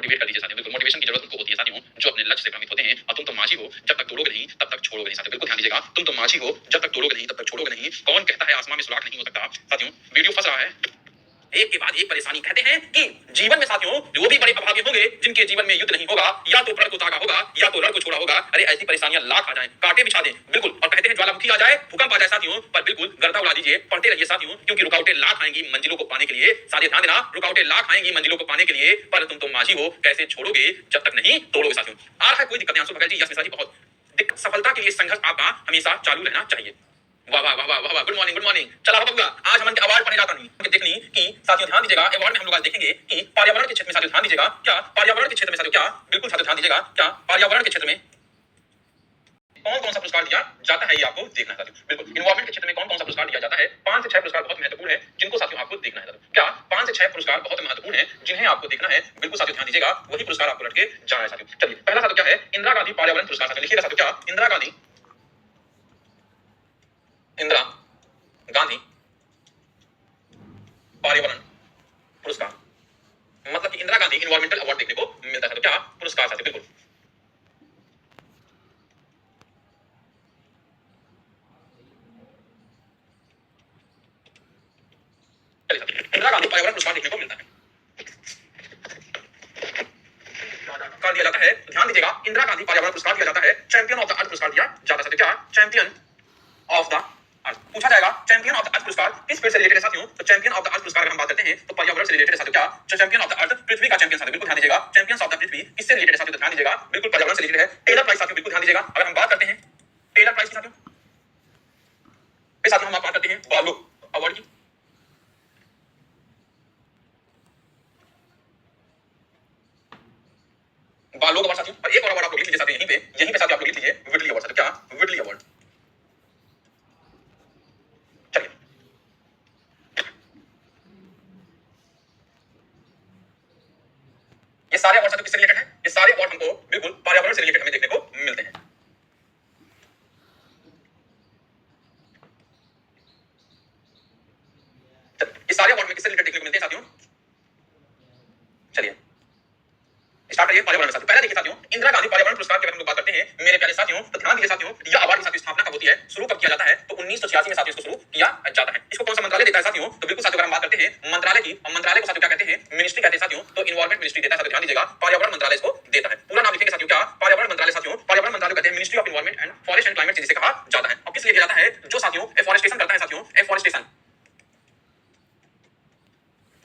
Motivate कर दीजिए साथियों। बिल्कुल मोटिवेशन की जरूरत उनको होती है साथियों जो अपने लक्ष्य से भ्रमित होते हैं। और तुम तो माझी हो जब तक तोड़ोगे नहीं तब तक छोड़ोगे नहीं साथियों। बिल्कुल ध्यान दीजिएगा, तुम तो माझी हो जब तक तोड़ोगे नहीं तब तक छोड़ोगे नहीं। कौन कहता है आसमान में सुराख नहीं हो सकता साथियों। वीडियो फंस रहा है, एक के बाद एक परेशानी। कहते हैं कि जीवन में साथियों वो भी बड़े अभागे होंगे जिनके जीवन में युद्ध नहीं होगा, या तो प्रण को तागा होगा या तो रण को छोड़ा होगा। अरे ऐसी परेशानियां लाख आ जाएं, कांटे बिछा दें बिल्कुल, और कहते हैं ज्वालामुखी आ जाए, भूकंप आ जाए साथियों, पर बिल्कुल गर्दा उड़ा दीजिए, पढ़ते रहिए साथियों, क्योंकि रुकावटें लाख आएंगी मंजिलों को पाने के लिए। साथियों ध्यान देना, रुकावटें लाख आएंगी मंजिलों को पाने के लिए, पर तुम तो माझी हो, कैसे छोड़ोगे जब तक नहीं तोड़ोगे साथियों। आ रहा है कोई दिक्कत नहीं आंसू भगत जी, यस मिश्रा जी, बहुत सफलता के लिए संघर्ष आपका हमेशा चालू रहना चाहिए। वाह वाह वाह वाह वाह, गुड मॉर्निंग गुड मॉर्निंग। चला होगा आज हम अवार्ड पढ़ने जाता नहीं देखनी कि साथियों ध्यान दीजिएगा, अवार्ड में हम लोग आज देखेंगे कि पर्यावरण के क्षेत्र में साथियों ध्यान दीजिएगा, क्या पर्यावरण के क्षेत्र में साथियों, क्या बिल्कुल साथियों ध्यान दीजिएगा, क्या पर्यावरण के क्षेत्र में कौन कौन सा पुरस्कार दिया जाता है ये आपको देखना है साथियों। बिल्कुल इन्वायरमेंट के क्षेत्र में कौन कौन सा पुरस्कार दिया जाता है, 5 से 6 पुरस्कार बहुत महत्वपूर्ण है जिनको साथियों आपको देखना है साथियों। क्या 5 से 6 पुरस्कार बहुत महत्वपूर्ण है जिन्हें आपको देखना है, बिल्कुल साथियों ध्यान दीजिएगा, वही पुरस्कार आपको रट के जाना है साथियों। चलिए पहला साथियों क्या है, इंदिरा गांधी पर्यावरण पुरस्कार साथियों। लिखिएगा साथियों, क्या इंदिरा गांधी पर्यावरण पुरस्कार, मतलब कि इंदिरा गांधी इन्वायरमेंटल अवार्ड देखने को मिलता है। तो क्या पुरस्कार साथियों, बिल्कुल इंदिरा गांधी पर्यावरण पुरस्कार देखने को मिलता है, पुरस्कार दिया जाता है। ध्यान दीजिएगा, इंदिरा गांधी पर्यावरण पुरस्कार दिया जाता है, चैंपियन ऑफ द अर्थ पुरस्कार दिया जाता है। क्या चैंपियन ऑफ द अर्थ पूछा जाएगा, चैंपियन ऑफ द अर्थ पुरस्कार किस फील्ड से रिलेटेड है साथियों। तो चैंपियन ऑफ द अर्थ पुरस्कार अगर हम बात करते हैं तो पर्यावरण से रिलेटेड है साथियों। क्या चैंपियन ऑफ द अर्थ पृथ्वी का चैंपियन साथियों, बिल्कुल ध्यान दीजिएगा, चैंपियंस ऑफ द पृथ्वी किससे रिलेटेड है साथियों। तो ध्यान दीजिएगा, बिल्कुल पर्यावरण से रिलेटेड है। टेलर प्राइज साथियों, बिल्कुल ध्यान दीजिएगा, अगर हम बात करते हैं टेलर प्राइज की साथियों, साथियों हम बात करते हैं बालो अवार्ड की, बालोग अवार्ड साथियों। और एक और अवार्ड आप लोग लिख लीजिए साथियों, यहीं पे साथियों आप लोग लिख लीजिए विटली अवार्ड साथियों। क्या विटली अवार्ड। चलिए ये सारे अवार्ड साथियों किससे रिलेटेड है, ये सारे अवार्ड हमको बिल्कुल पर्यावरण से रिलेटेड हमें देखने को मिलते हैं। ये सारे अवार्ड में किससे रिलेटेड देखने को मिलते हैं साथियों। चलिए स्टार्ट करिए पर्यावरण में साथियों। पहले देखिए साथियों, इंदिरा गांधी पर्यावरण पुरस्कार की अगर हम लोग बात करते हैं मेरे प्यारे साथियों, तो ध्यान दीजिए साथियों, यह अवार्ड की साथियों स्थापना कब होती है, शुरू कब किया जाता है, तो 1986 में साथियों इसको शुरू किया जाता है। इसको कौन सा मंत्रालय देता है साथियों, तो बिल्कुल साथियों अगर हम बात करते हैं मंत्रालय की, और मंत्रालय को साथियों क्या कहते हैं, मिनिस्ट्री कहते हैं साथियों। तो इन्वायरमेंट मिनिस्ट्री देता है साथियों, ध्यान दीजिएगा, पर्यावरण मंत्रालय इसको देता है। पूरा नाम लिखेंगे साथियों, क्या पर्यावरण मंत्रालय साथियों, पर्यावरण मंत्रालय कहते हैं ministry of environment and forest and climate change जिसे कहा जाता है। और किस लिए दिया जाता है, जो साथियों एफॉरेस्टेशन करता है साथियों, एफॉरेस्टेशन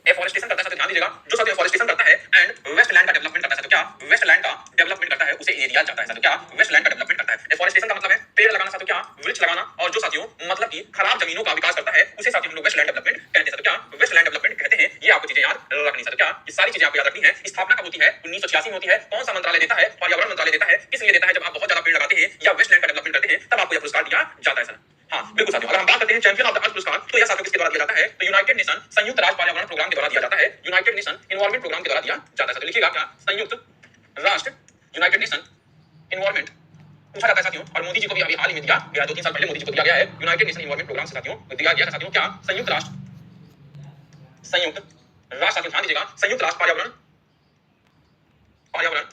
एफॉरेस्टेशन करता है साथियों, ध्यान दीजिएगा, जो साथियों एफॉरेस्टेशन करता है एंड वेस्टलैंड का डेवलपमेंट करता है साथियों। क्या वेस्टलैंड का डेवलपमेंट करता है उसे ये दिया जाता है साथियों। क्या वेस्टलैंड का डेवलपमेंट करता है। एफॉरेस्टेशन का मतलब है पेड़ लगाना साथियों, क्या वृक्ष लगाना, और जो साथियों मतलब कि खराब जमीनों का विकास करता है उसे साथियों हम लोग वेस्टलैंड डेवलपमेंट कहते हैं साथियों। क्या वेस्टलैंड डेवलपमेंट कहते हैं। ये आपको चीजें याद रखनी साथियों। क्या ये सारी चीजें आपको याद रखनी है। स्थापना कब होती है, 1986 में होती है। कौन सा मंत्रालय देता है, पर्यावरण मंत्रालय देता है। किस लिए देता है, जब आप बहुत ज्यादा पेड़ लगाते हैं या वेस्टलैंड का डेवलपमेंट करते हैं तब आपको यह पुरस्कार दिया जाता है सर। हाँ बिल्कुल साथियों, अगर हम बात करते हैं चैंपियन ऑफ द अर्थ पुरस्कार, तो यह साथियों किसके द्वारा दिया जाता है, तो यूनाइटेड नेशन संयुक्त राष्ट्र पर्यावरण प्रोग्राम के द्वारा दिया जाता है। यूनाइटेड नेशन इन्वायरमेंट प्रोग्राम के द्वारा दिया जाता है। लिखिएगा, क्या संयुक्त राष्ट्र यूनाइटेड नेशन इन्वायरमेंट पूछा जाता है साथियों। और मोदी जी को भी अभी हाल ही में दिया गया, 2-3 साल पहले मोदी जी को दिया गया है यूनाइटेड नेशन इन्वायरमेंट प्रोग्राम से साथियों दिया गया है साथियों। क्या संयुक्त राष्ट्र साथियों ध्यान दीजिएगा, संयुक्त राष्ट्र पर्यावरण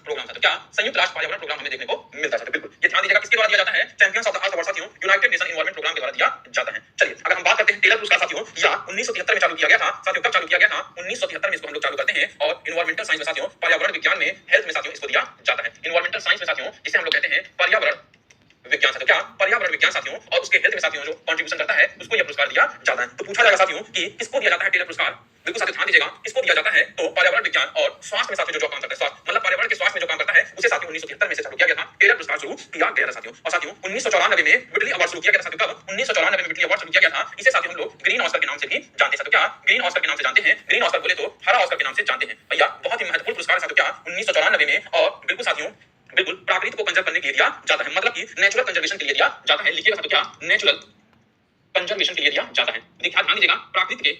प्रोग्राम साथियों। क्या संयुक्त राष्ट्र पर्यावरण प्रोग्राम हमें देखने को मिलता है। बिल्कुल ये ध्यान दीजिएगा, किसके द्वारा दिया जाता है, champions of the earth award साथियों, यूनाइटेड नेशन इन्वायरमेंट प्रोग्राम के द्वारा दिया जाता है। चलिए अगर हम बात करते हैं टेलर पुरस्कार साथियों, या 1973 में चालू किया गया था साथियों। कब चालू किया गया था, 1973 में इसको हम लोग चालू करते हैं। और इन्वायरमेंटल साइंस में साथियों, पर्यावरण विज्ञान में, हेल्थ में साथियों इसको दिया जाता है। इन्वायरमेंटल साइंस में साथियों जिसे हम लोग कहते हैं पर्यावरण विज्ञान साथियों। क्या पर्यावरण विज्ञान साथियों, और उसके हेल्थ में साथियों जो कंट्रीब्यूशन करता है उसको यह पुरस्कार दिया जाता है। तो पूछा जाएगा साथियों कि किसको दिया जाता है टेलर पुरस्कार, बिल्कुल साथियों ध्यान दीजिएगा, किसको दिया जाता है, तो पर्यावरण विज्ञान और स्वास्थ्य में साथियों जो काम करता है, स्वास्थ्य मतलब पर्यावरण के स्वास्थ्य में जो काम करता है उसे साथियों 1973 में से चालू किया गया था, टेलर पुरस्कार शुरू किया गया था साथियों। और साथियों 1994 में विटली अवार्ड शुरू किया गया था साथियों। कब 1994 में विटली अवार्ड शुरू किया गया था। इसे साथियों हम लोग ग्रीन ऑस्कर के नाम से भी जानते हैं साथियों। क्या ग्रीन ऑस्कर के नाम से जानते हैं, ग्रीन ऑस्कर बोले तो हरा ऑस्कर के नाम से जानते हैं भैया। बहुत ही महत्वपूर्ण पुरस्कार साथियों। क्या 1994 में, और बिल्कुल साथियों बिल्कुल प्राकृतिक को कंजर्व करने के लिए दिया जाता है, मतलब कि नेचुरल कंजर्वेशन के लिए दिया जाता है। लिखिएगा साथियों, क्या नेचुरल कंजर्वेशन के लिए दिया जाता है। ध्यान दीजिएगा, प्राकृतिक के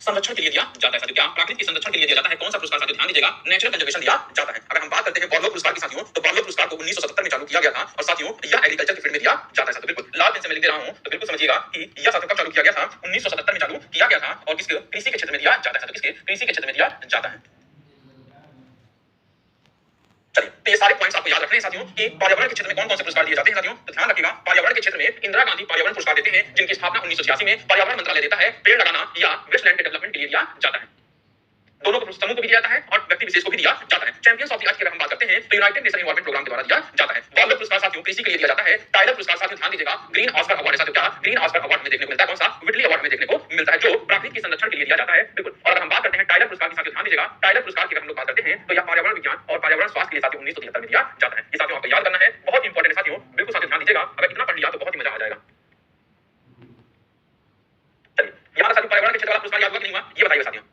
संरक्षण के लिए दिया जाता है साथियों। क्या प्राकृतिक के संरक्षण के लिए दिया जाता है। कौन सा पुरस्कार साथियों, ध्यान दीजिएगा, नेचुरल कंजर्वेशन दिया जाता है। अगर हम बात करते हैं बॉर्लो पुरस्कार की साथियों, तो बॉर्लो पुरस्कार को 1977 में चालू किया गया था। और साथियों यह एग्रीकल्चर की फील्ड में दिया जाता है साथियों। बिल्कुल लाल पेन से मैं लिख दे रहा हूं, तो बिल्कुल समझिएगा कि यह साथियों कब चालू किया गया था, 1977 में चालू किया गया था। और किसके, कृषि के क्षेत्र में दिया जाता है साथियों। किसके, कृषि के क्षेत्र में दिया जाता है। सारे पॉइंट्स आपको याद रखने हैं साथियों कि पर्यावरण के क्षेत्र में कौन-कौन से पुरस्कार दिए जाते हैं साथियों। तो ध्यान रखिएगा, पर्यावरण के क्षेत्र में इंदिरा गांधी पर्यावरण पुरस्कार देते हैं, जिनकी स्थापना 1986 में पर्यावरण मंत्रालय देता है। पेड़ लगाना या वेस्टलैंड के डेवलपमेंट के लिए दिया जाता है। दोनों को समूह को भी दिया जाता है और व्यक्ति विशेष को भी दिया जाता है। चैंपियंस ऑफ द अर्थ की अगर हम बात करते हैं तो यूनाइटेड नेशन एनवायरनमेंट प्रोग्राम के द्वारा दिया जाता है। गॉल्डन पुरस्कार साथियों कृषि के लिए दिया जाता है। टाइलर पुरस्कार साथियों ध्यान दीजिएगा, ग्रीन ऑस्कर अवार्ड साथियों क्या ग्रीन ऑस्कर अवार्ड में देखने को मिलता है, कौन सा विटली अवार्ड में देखने को मिलता है, जो प्रकृति के संरक्षण के लिए दिया जाता है। बिल्कुल। और अगर हम बात करते हैं टाइलर पुरस्कार की साथियों ध्यान दीजिएगा, टाइलर पुरस्कार की अगर हम लोग बात करते हैं तो यह पर्यावरण विज्ञान और पर्यावरण स्वास्थ्य के लिए साथियों 1973 में दिया जाता है। ये साथियों आपको याद करना है, बहुत इंपॉर्टेंट है साथियों, बिल्कुल साथियों ध्यान दीजिएगा, अगर इतना पढ़ लिया तो बहुत ही मजा आ जाएगा। चलिए यहाँ साथियों पर्यावरण के क्षेत्र वाला पुरस्कार याद हुआ कि नहीं हुआ ये बताइए साथियों।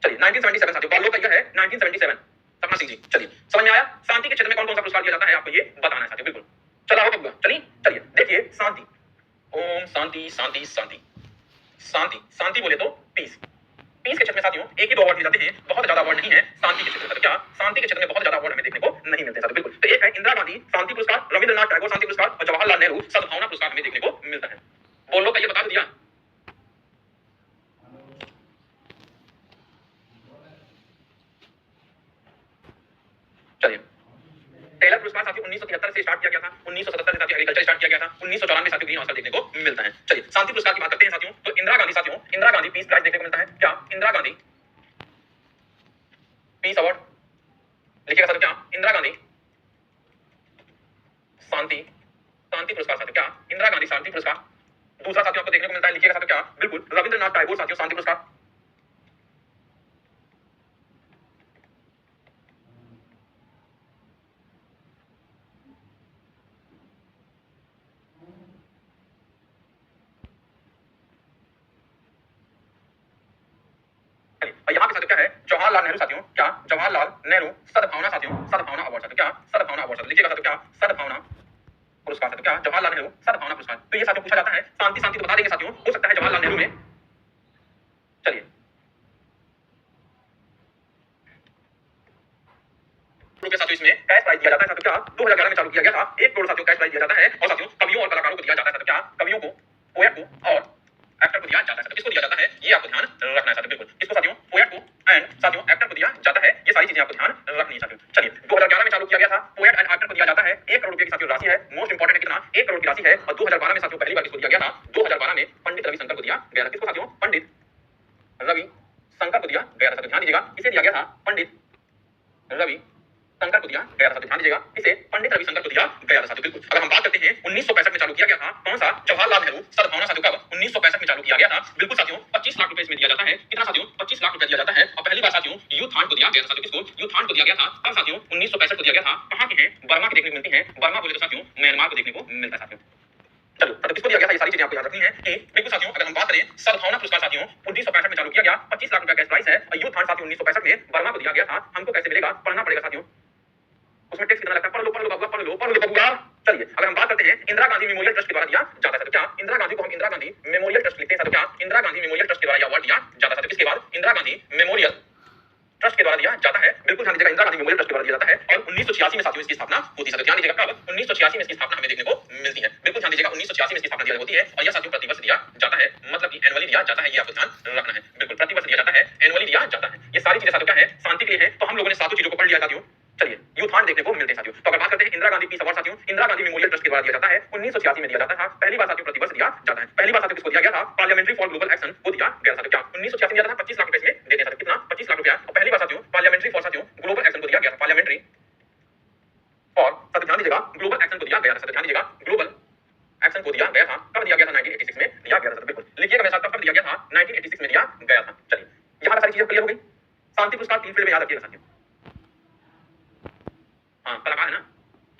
चलिए 1977 साथियों बॉर्लो का यह है 1977 सपना सिंह जी। चलिए समझ में आया। शांति के क्षेत्र में कौन-कौन सा पुरस्कार दिया जाता है आपको ये बताना है साथियों। बिल्कुल चला होगा। चलिए देखिए शांति, ओम शांति शांति शांति शांति शांति बोले तो पीस। पीस के क्षेत्र में साथियों एक ही दो अवार्ड दिए जाते हैं, बहुत ज्यादा अवार्ड नहीं है शांति के क्षेत्र में। क्या शांति के क्षेत्र में बहुत ज्यादा अवार्ड हमें देखने को नहीं मिलते साथियों। बिल्कुल। तो एक है इंदिरा गांधी शांति पुरस्कार, रविंद्रनाथ टैगोर शांति पुरस्कार और जवाहरलाल नेहरू सद्भावना पुरस्कार हमें देखने को मिलता है। बोलो का ये बता दिया। चलिए टेलर पुरस्कार साथियों 1973 से स्टार्ट किया गया था, 1977 से साथियों एग्रीकल्चर स्टार्ट किया गया था, 1994 में साथियों ग्रीन ऑस्कर देखने को मिलता है। चलिए शांति पुरस्कार की बात करते हैं साथियों तो इंदिरा गांधी साथियों इंदिरा गांधी पीस प्राइज देखने को मिलता है। क्या इंदिरा गांधी पीस अवार्ड लिखिएगा साथियों। क्या इंदिरा गांधी शांति शांति पुरस्कार साथियों। क्या इंदिरा गांधी शांति पुरस्कार। दूसरा साथियों आपको देखने को मिलता है, लिखिएगा साथियों। क्या बिल्कुल रविंद्रनाथ टैगोर साथियों शांति पुरस्कार। यहाँ के साथियों क्या है जवाहरलाल नेहरू साथियों। क्या जवाहरलाल नेहरू सद्भावना साथियों सद्भावना अवार्ड साथियों। क्या सद्भावना अवार्ड साथियों लिखिएगा साथियों। क्या सद्भावना पुरस्कार साथियों। क्या जवाहरलाल नेहरू सद्भावना पुरस्कार। तो ये साथियों पूछा जाता है शांति शांति तो बता देंगे साथियों, हो सकता है जवाहरलाल नेहरू में। चलिए साथियों इसमें कैश प्राइज दिया जाता है साथियों। क्या 2011 में चालू किया गया था, 1 करोड़ साथियों कैश प्राइज दिया जाता है। और साथियों कवियों और कलाकारों को दिया जाता है साथियों। क्या कवियों को, पोएट को और एक्टर को दिया जाता है। किसको दिया जाता है ये आपको ध्यान रखना है साथियों। बिल्कुल किसको साथियों पोएट को एंड साथियों एक्टर को दिया जाता है। ये सारी चीजें आपको ध्यान रखनी है साथियों। चलिए 2011 में चालू किया गया था, पोएट एंड एक्टर को दिया जाता है। 1 करोड़ रुपए की साथियों राशि है, मोस्ट इंपोर्टेंट है कितना 1 करोड़ की राशि है। और 2012 में साथियों पहली बार किसको दिया गया था, 2012 में पंडित रविशंकर को दिया गया था। किसको साथियों पंडित रवि शंकर को दिया गया था साथियों। ध्यान दीजिएगा किसे दिया गया था, पंडित रवि शंकर को दिया गया था। ध्यान दीजिएगा इसे पंडित रविशंकर को दिया गया था साथियों। बिल्कुल। अगर हम बात करते हैं 1965 में चालू किया गया था, कौन सा जवाहरलाल नेहरू सद्भावना साथियों। कब 1965 में चालू किया गया था। बिल्कुल साथियों 25 लाख रुपए इसमें दिया जाता है। कितना साथियों 25 लाख रुपए दिया जाता है। और पहली बार साथियों यूथ फंड को दिया गया था साथियों। किसको यूथ फंड को दिया गया था कब साथियों 1965 को दिया गया था। कहां के हैं बर्मा की देखने को मिलती है। बर्मा बोले तो साथियों म्यांमार को देखने को मिलता है साथियों। चलो तो किसको दिया गया था ये सारी चीजें आपको याद रखनी है कि बिल्कुल साथियों अगर हम बात करें सद्भावना पुरस्कार साथियों 1965 में चालू किया गया, 25 लाख रुपए कैश प्राइस है। और यूथ फंड साथियों 1965 में बर्मा को दिया गया था। हमको कैसे मिलेगा पढ़ना पड़ेगा साथियों, उसमें टेक्स्ट कितना लगता है, पढ़ लो बबुआ। चलिए अगर हम बात करते हैं इंदिरा गांधी मेमोरियल ट्रस्ट के द्वारा दिया जाता है। क्या इंदिरा गांधी को हम इंदिरा गांधी मेमोरियल ट्रस्ट लिखते हैं। क्या इंदिरा गांधी मेमोरियल ट्रस्ट के द्वारा यह अवार्ड दिया जाता है। इसके बाद इंदिरा गांधी मेमोरियल ट्रस्ट के द्वारा दिया जाता है। बिल्कुल ध्यान दीजिएगा इंदिरा गांधी मेमोरियल ट्रस्ट के द्वारा दिया जाता है। और 1986 में साथियों इसकी स्थापना होती है। ध्यान दीजिएगा कब 1986 में इसकी स्थापना हमें देखने को मिलती है। बिल्कुल ध्यान दीजिएगा 1986 में इसकी स्थापना होती है। और यह साथियों प्रतिवर्ष दिया जाता है, मतलब कि एनुअली दिया जाता है। ये आपको ध्यान रखना है। बिल्कुल प्रतिवर्ष दिया जाता है, एनुअली दिया जाता है। ये सारी चीजें साथियों क्या है शांति के लिए है। तो हम लोगों ने सातों चीजों को पढ़ लिया साथियों। चलिए यूथ फंड देखने को मिलते हैं साथियों। तो अगर बात करते हैं इंदिरा गांधी पीस अवार्ड साथियों, इंदिरा गांधी मेमोरियल ट्रस्ट के द्वारा दिया जाता है। 1986 में दिया जाता था। पहली बार साथियों प्रतिवर्ष दिया जाता है। पहली बार साथियों किसको दिया गया था, पार्लियामेंट्री फॉर ग्लोबल एक्शन को दिया गया था। क्या 1986 में दिया था 25 लाख रुपए इसमें देते थे। कितना 25 लाख रुपया। और पहली बार साथियों पार्लियामेंट्री फॉर साथियों ग्लोबल एक्शन को दिया गया था। पार्लियामेंट्री फॉर साथियों ध्यान दीजिएगा ग्लोबल एक्शन को दिया गया था। ध्यान दीजिएगा ग्लोबल एक्शन को दिया गया था। कब दिया गया था 1986 में दिया गया था। बिल्कुल लिखिएगा मेरे साथ कब दिया गया था 1986 में दिया गया था। चलिए यहाँ सारी चीजें क्लियर हो गई। शांति पुरस्कार 3 फील्ड में याद रखिएगा साथियों। हाँ कलाकार है ना।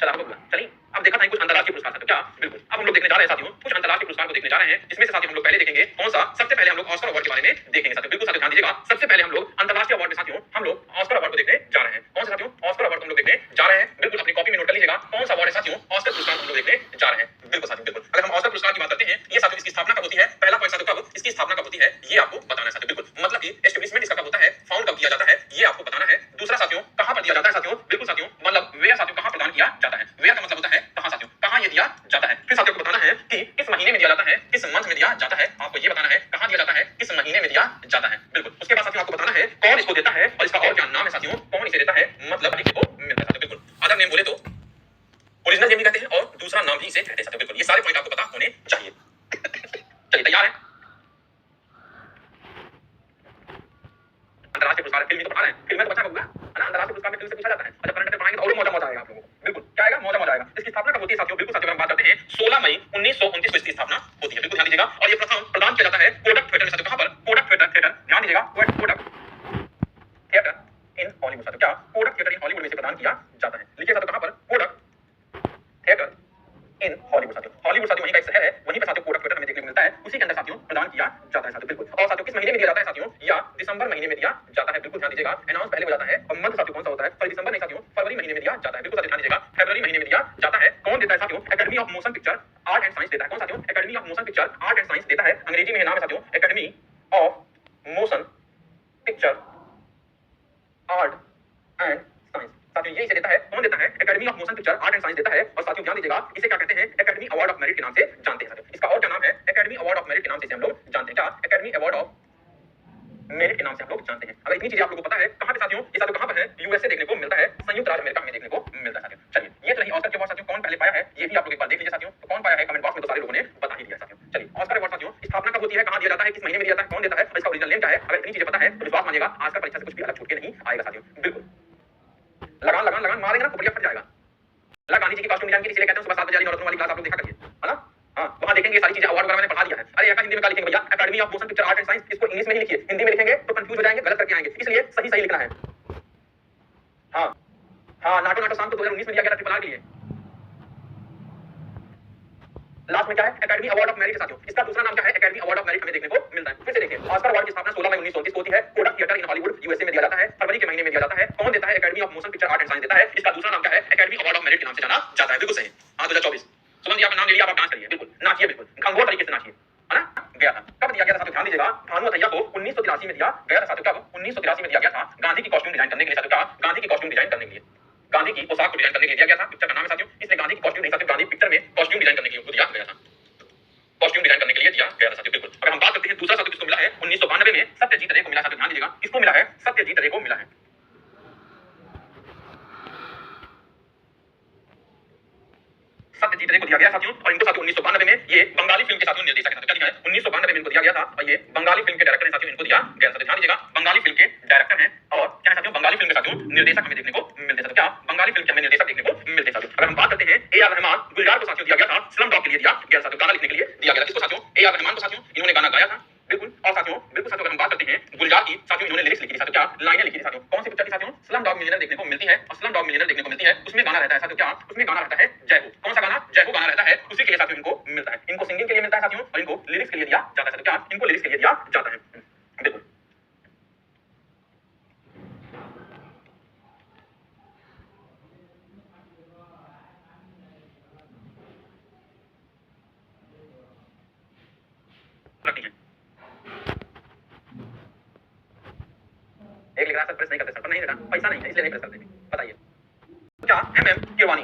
चला चलिए अब देखा था कुछ अंतरराष्ट्रीय पुरस्कार साथियों। क्या बिल्कुल अब हम लोग देखने जा रहे हैं साथियों कुछ अंतरराष्ट्रीय पुरस्कार को देखने जा रहे हैं। इसमें से साथियों हम लोग पहले देखेंगे कौन सा, सबसे पहले हम लोग ऑस्कर अवार्ड के बारे में देखेंगे साथियों। बिल्कुल साथियों ध्यान दीजिएगा सबसे पहले हम लोग अंतरराष्ट्रीय अवार्ड में साथियों हम लोग ऑस्कर अवार्ड को देखने जा रहे हैं। कौन सा साथियों ऑस्कर अवार्ड हम लोग देखने जा रहे हैं। बिल्कुल अपनी कॉपी में नोट कर लीजिएगा कौन सा अवार्ड है साथियों ऑस्कर पुरस्कार हम लोग देखने जा रहे हैं। बिल्कुल साथियों बिल्कुल अगर हम ऑस्कर पुरस्कार की बात करते हैं ये साथियों इसकी स्थापना कब होती है। पहला पॉइंट साथियों कब इसकी स्थापना कब होती है ये आपको बताना है साथियों। बिल्कुल मतलब कि एस्टैब्लिशमेंट इसका कब होता है, फाउंड कब किया जाता है ये आपको बताना है। दूसरा साथियों कहां पर दिया जाता है साथियों। बिल्कुल साथियों मतलब वेयर साथियों कहां प्रदान किया जाता है। वेयर का मतलब होता है कहां साथियों, कहां ये दिया जाता है। फिर साथियों को बताना है कि किस महीने में दिया जाता है, किस मंथ में दिया जाता है। आपको ये बताना है कहां दिया जाता है, किस महीने में दिया जाता है। बिल्कुल उसके बाद साथियों आपको बताना है कौन इसको देता है और इसका और पढ़ा रहे हैं, फिल्में तो बच्चा होगा है ना, अंतर्राष्ट्रीय पुरस्कार में फिल्म से पूछा जाता है। अच्छा करंट अफेयर पढ़ाएंगे तो और मौजा मौजा आएगा आप लोगों को, बिल्कुल क्या आएगा, मौजा मौजा आएगा। इसकी स्थापना कब होती है साथियों, बिल्कुल साथियों, हम बात करते हैं 16 मई 1929 को इसकी स्थापना होती है, बिल्कुल ध्यान दीजिएगा। और ये प्रथम प्रदान किया जाता है कोडक थिएटर में साथियों, कहां पर, कोडक थिएटर, ध्यान दीजिएगा, कोडक थिएटर इन हॉलीवुड साथियों, क्या कोडक थिएटर इन हॉलीवुड में इसे प्रदान किया जाता है। लिखिए साथियों, कहां पर, कोडक थिएटर इन हॉलीवुड साथियों, हॉलीवुड साथियों वहीं का एक शहर है, वहीं पे साथियों कोडक थिएटर हमें देखने को मिलता है, उसी के अंदर साथियों प्रदान किया जाता है साथियों, बिल्कुल। और साथियों किस महीने में दिया जाता है साथियों, या दिसंबर महीने में दिया जाता है, बिल्कुल ध्यान दीजिएगा। अनाउंस पहले हो जाता है और मंथ साथियों कौन सा होता है, सॉरी दिसंबर नहीं साथियों, फरवरी महीने में दिया जाता है, बिल्कुल साथियों ध्यान दीजिएगा, फरवरी महीने में दिया जाता है। कौन देता है साथियों, academy of motion picture art and science देता है, कौन साथियों, academy of motion picture art and science देता है, अंग्रेजी में नाम है साथियों academy of motion picture art and science, साथियों ये इसे देता है, कौन देता है, academy of motion picture art and science देता है। और साथियों ध्यान दीजिएगा, इसे क्या कहते हैं, एकेडमी अवार्ड ऑफ मेरिट के नाम से जानते हैं साथियों, इसका और क्या नाम है, एकेडमी अवार्ड ऑफ मेरिट के नाम से हम लोग जानते हैं, क्या, एकेडमी अवार्ड ऑफ मेरिट के नाम से हम लोग जानते हैं। अगर इतनी चीजें आप लोगों को पता है, कहां पे साथियों, ये साथियों कहां पर है, यूएसए देखने को मिलता है, संयुक्त राज्य अमेरिका में देखने को मिलता है साथियों। चलिए ये तो नहीं, ऑस्कर के अवार्ड साथियों कौन पहले पाया है, ये भी आप लोग एक बार देख लीजिए साथियों, तो कौन पाया है कमेंट बॉक्स में तो सारे लोगों ने बता ही दिया साथियों। चलिए ऑस्कर अवार्ड साथियों स्थापना कब होती है, कहां दिया जाता है, किस महीने में दिया जाता है, कौन देता है, इसका ओरिजिनल नेम क्या है, अगर इतनी चीजें पता है तो विश्वास मानिएगा आज का परीक्षा से कुछ भी अलग छूट के नहीं आएगा साथियों, बिल्कुल। लगान लगान लगान मारेंगे ना तो बढ़िया फट जाएगा। गांधी जी की कॉस्ट्यूम डिजाइन की इसीलिए कहते हैं सुबह 7 बजे वाली नवरत्न वाली क्लास आप लोग देखा करिए, है ना। हाँ वहां देखेंगे सारी चीजें, अवार्ड वगैरह मैंने पढ़ा दिया है। अरे हिंदी में क्या लिखेंगे भैया, academy of motion picture art and science, इसको इंग्लिश में ही लिखिए, हिंदी में लिखेंगे तो कंफ्यूज हो जाएंगे, गलत करके आएंगे, इसलिए सही सही लिखना है। हाँ हाँ, नाटो नाटो शाम को 2019 में दिया गया था ट्रिपल आर के लिए। लास्ट में क्या है, एकेडमी अवार्ड ऑफ मेरिट साथियों, इसका दूसरा नाम क्या है, एकेडमी अवार्ड ऑफ मेरिट हमें देखने को मिलता है। फिर से देखिए, ऑस्कर अवार्ड की स्थापना 16 मई 1929 को होती है, Kodak theatre in Hollywood USA में दिया जाता है, फरवरी के महीने में दिया जाता है। कौन देता है, academy of motion picture art and science देता है, इसका दूसरा नाम क्या है, एकेडमी अवार्ड ऑफ मेरिट के नाम से जाना जाता है, बिल्कुल सही। हाँ 2024 सुमन जी, आपका नाम ले लिया, आप डांस करिए, बिल्कुल नाचिए, बिल्कुल घंघोर तरीके से नाचिए, है ना। गया था, कब दिया गया था साथियों, ध्यान दीजिएगा, भानु अथैया को 1983 में दिया गया था साथियों, कब 1983 में दिया गया था, गांधी की कॉस्ट्यूम डिजाइन करने के लिए साथियों, क्या, गांधी की कॉस्ट्यूम डिजाइन करने के लिए, गांधी की पोशाक को डिजाइन करने के लिए दिया गया था। पिक्चर का नाम है साथियों, इसलिए गांधी की कॉस्ट्यूम नहीं साथियों, गांधी पिक्चर में कॉस्ट्यूम डिजाइन करने के लिए दिया गया था, कॉस्ट्यूम डिजाइन करने के लिए दिया गया था साथियों, बिल्कुल। अगर हम बात करते हैं दूसरा साथियों किसको मिला है, 1992 में सत्यजीत रे को मिला साथियों, ध्यान दीजिएगा, किसको मिला है, सत्यजीत रे को मिला है, सत्यजीत रे को दिया गया साथियों। और इनको साथियों 1992 में ये बंगाली फिल्म के साथियों निर्देशक है साथियों, क्या दिया है, 1992 में इनको दिया गया था, और ये बंगाली फिल्म के डायरेक्टर हैं साथियों, इनको दिया गया था, ध्यान दीजिएगा, बंगाली फिल्म के डायरेक्टर हैं और क्या है साथियों, बंगाली फिल्म के साथियों निर्देशक हमें देखने को मिलते हैं, क्या बंगाली फिल्म के हमें निर्देशक देखने को मिलते हैं साथियों। अगर हम बात करते हैं ए आर रहमान, गुलजार को साथियों दिया गया था, स्लम डॉग के लिए दिया गया साथियों, गाना लिखने के लिए दिया गया था, किसको साथियों, ए आर रहमान को साथियों, इन्होंने गाना गाया था, बिल्कुल। और साथियों बिल्कुल साथियों, अगर हम बात करते हैं गुलजार की, साथियों इन्होंने लिरिक्स लिखी थी साथियों, क्या लाइनें लिखी थी साथियों, कौन सी पिक्चर की साथियों, स्लम डॉग मिलियनेयर देखने को मिलती है, और स्लम डॉग मिलियनेयर देखने को मिलती है, उसमें गाना रहता है साथियों, क्या उसमें गाना रहता है जय हो, कौन सा गाना, जय हो गाना रहता है, उसी के लिए साथियों इनको मिलता है, इनको सिंगिंग के लिए मिलता है साथियों, और इनको लिरिक्स के लिए दिया जाता है साथियों, क्या इनको लिरिक्स के लिए दिया जाता है, बिल्कुल। एक लिख रहा सर, प्रेस नहीं करते सर, पर नहीं बेटा पैसा नहीं है इसलिए नहीं प्रेस करते, बताइए क्या, एमएम किरवानी,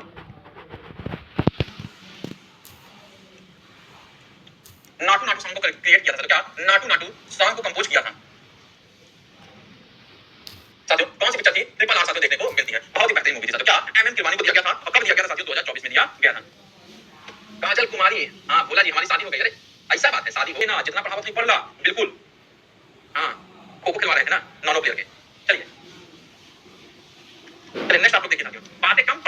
नाटू नाटू सॉन्ग को क्रिएट किया था, क्या नाटू नाटू सॉन्ग को कंपोज किया था साथियों, कौन सी पिक्चर थी, ट्रिपल आर साथियों देखने को मिलती है, बहुत ही बेहतरीन मूवी थी साथियों, क्या एमएम किरवानी को दिया गया था, और कब दिया गया था साथियों, 2024 में दिया गया था। काजल कुमारी, हाँ बोला जी हमारी शादी हो गई, अरे ऐसा बात है, शादी हो गई ना, जितना पढ़ा उतना पढ़ ला, बिल्कुल। हाँ खो खो खिलवा रहे थे ना नॉनो प्लेयर के। चलिए नेक्स्ट आप लोग देखिए साथियों, बातें कम